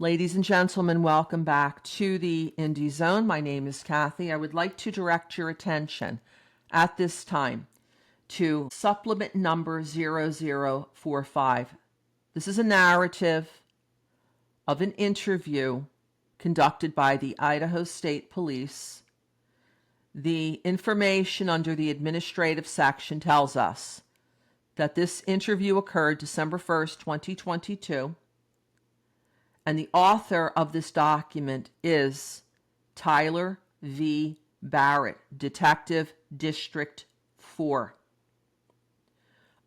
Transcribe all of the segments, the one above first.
Ladies and gentlemen, welcome back to the Indie Zone. My name is Kathy. I would like to direct your attention at this time to supplement number 0045. This is a narrative of an interview conducted by the Idaho State Police. The information under the administrative section tells us that this interview occurred December 1st, 2022. And the author of this document is Tyler V. Barrett, Detective District 4.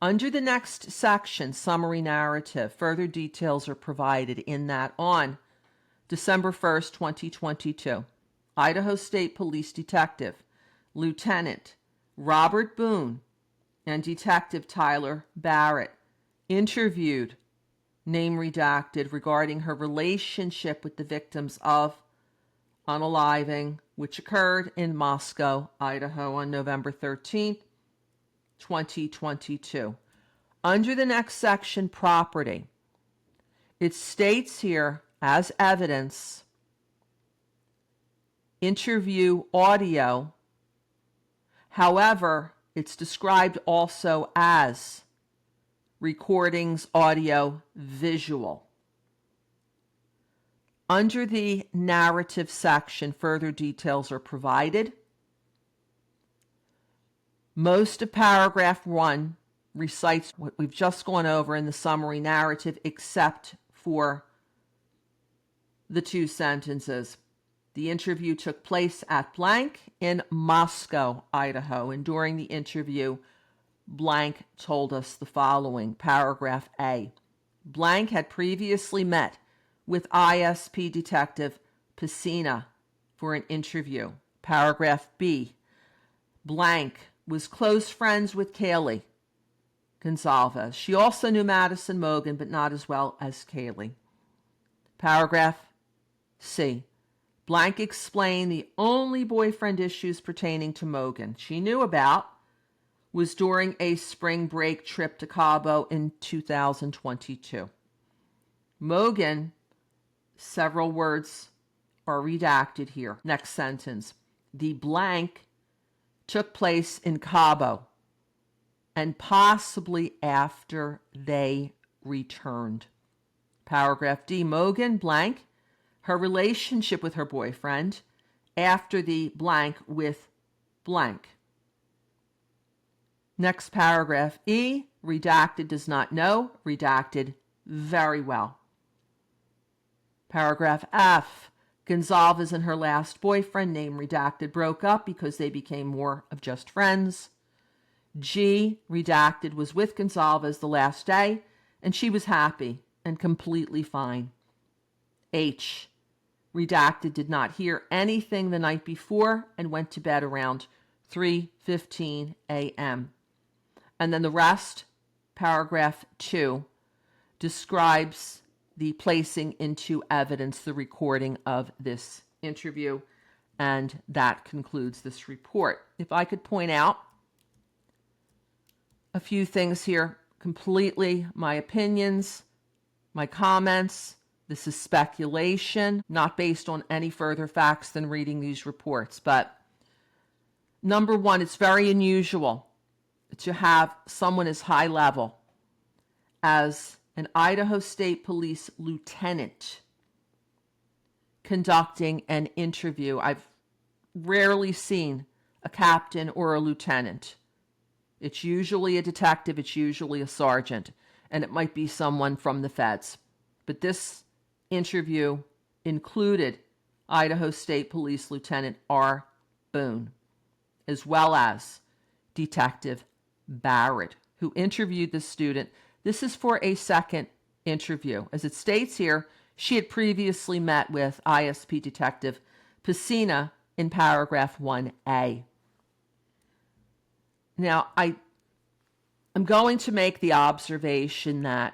Under the next section, Summary Narrative, further details are provided in that on December 1st, 2022, Idaho State Police Detective Lieutenant Robert Boone and Detective Tyler Barrett interviewed, name redacted, regarding her relationship with the victims of unaliving, which occurred in Moscow, Idaho on November 13th, 2022. Under the next section, property, it states here as evidence, interview audio. However, it's described also as recordings, audio, visual. Under the narrative section, further details are provided. Most of paragraph 1 recites what we've just gone over in the summary narrative, except for the two sentences. The interview took place at blank in Moscow, Idaho, and during the interview, blank told us the following. Paragraph A. Blank had previously met with ISP Detective Pesina for an interview. Paragraph B. Blank was close friends with Kaylee Gonzalez. She also knew Madison Mogan, but not as well as Kaylee. Paragraph C. Blank explained the only boyfriend issues pertaining to Mogan she knew about was during a spring break trip to Cabo in 2022. Mogan, several words are redacted here. Next sentence. The blank took place in Cabo and possibly after they returned. Paragraph D. Mogan, blank, her relationship with her boyfriend after the blank with blank. Next paragraph, E, redacted, does not know, redacted, very well. Paragraph F, Gonzalez and her last boyfriend, name redacted, broke up because they became more of just friends. G, redacted, was with Gonzalez the last day, and she was happy and completely fine. H, redacted, did not hear anything the night before and went to bed around 3:15 a.m. And then the rest, paragraph 2, describes the placing into evidence the recording of this interview, and that concludes this report. If I could point out a few things here, completely my opinions, my comments. This is speculation, not based on any further facts than reading these reports. But number one, it's very unusual to have someone as high level as an Idaho State Police lieutenant conducting an interview. I've rarely seen a captain or a lieutenant. It's usually a detective, it's usually a sergeant, and it might be someone from the feds. But this interview included Idaho State Police Lieutenant R. Boone, as well as Detective Barrett, who interviewed the student. This is for a second interview. As it states here, she had previously met with ISP Detective Pesina in paragraph 1A. Now, I'm going to make the observation that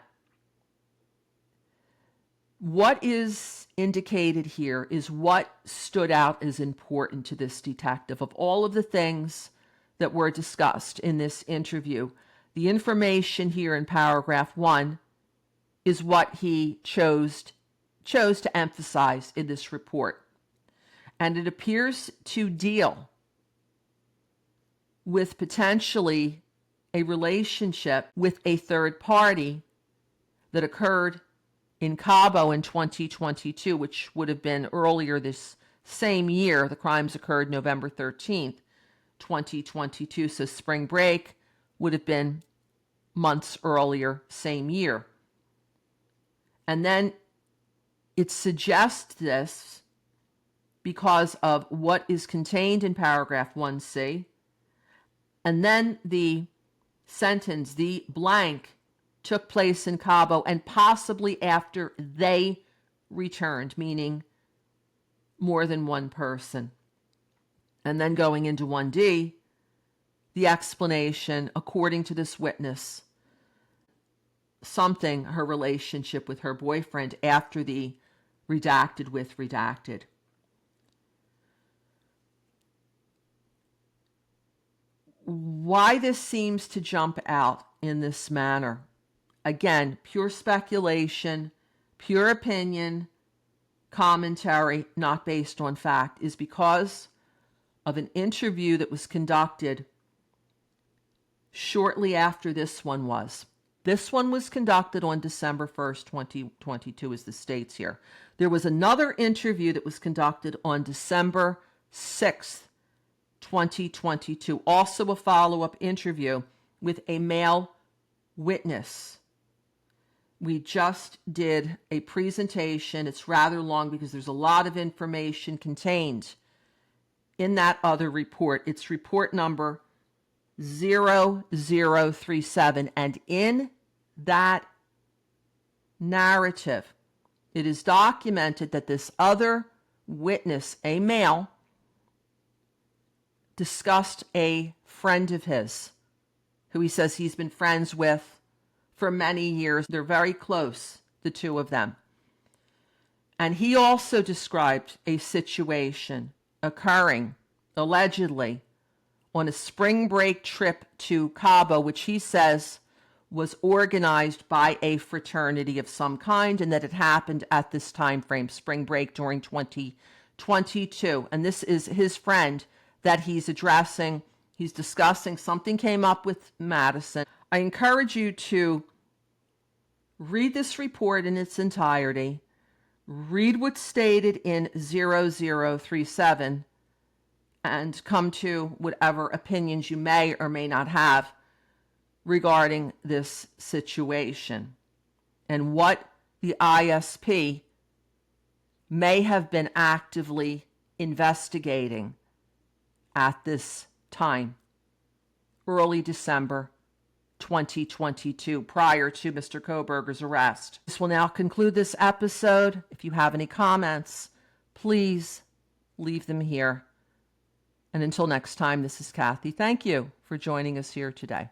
what is indicated here is what stood out as important to this detective. Of all of the things that were discussed in this interview, the information here in paragraph 1 is what he chose chose to emphasize in this report. And it appears to deal with potentially a relationship with a third party that occurred in Cabo in 2022, which would have been earlier this same year. The crimes occurred November 13th, 2022. So spring break would have been months earlier, same year. And then it suggests this because of what is contained in paragraph 1C. And then the sentence, the blank, took place in Cabo and possibly after they returned, meaning more than one person. And then going into 1D, the explanation, according to this witness, something, her relationship with her boyfriend after the redacted with redacted. Why this seems to jump out in this manner, again, pure speculation, pure opinion, commentary, not based on fact, is because of an interview that was conducted shortly after this one was. This one was conducted on December 1st, 2022, as the states here. There was another interview that was conducted on December 6th, 2022, also a follow-up interview with a male witness. We just did a presentation. It's rather long because there's a lot of information contained in that other report. It's report number 0037. And in that narrative, it is documented that this other witness, a male, discussed a friend of his who he says he's been friends with for many years. They're very close, the two of them. And he also described a situation occurring, allegedly, on a spring break trip to Cabo, which he says was organized by a fraternity of some kind, and that it happened at this time frame, spring break during 2022. And this is his friend that he's addressing. He's discussing. Something came up with Madison. I encourage you to read this report in its entirety. Read what's stated in 0037 and come to whatever opinions you may or may not have regarding this situation and what the ISP may have been actively investigating at this time, early December 2022, prior to Mr. Koberger's arrest. This will now conclude this episode. If you have any comments, please leave them here. And until next time, this is Kathy. Thank you for joining us here today.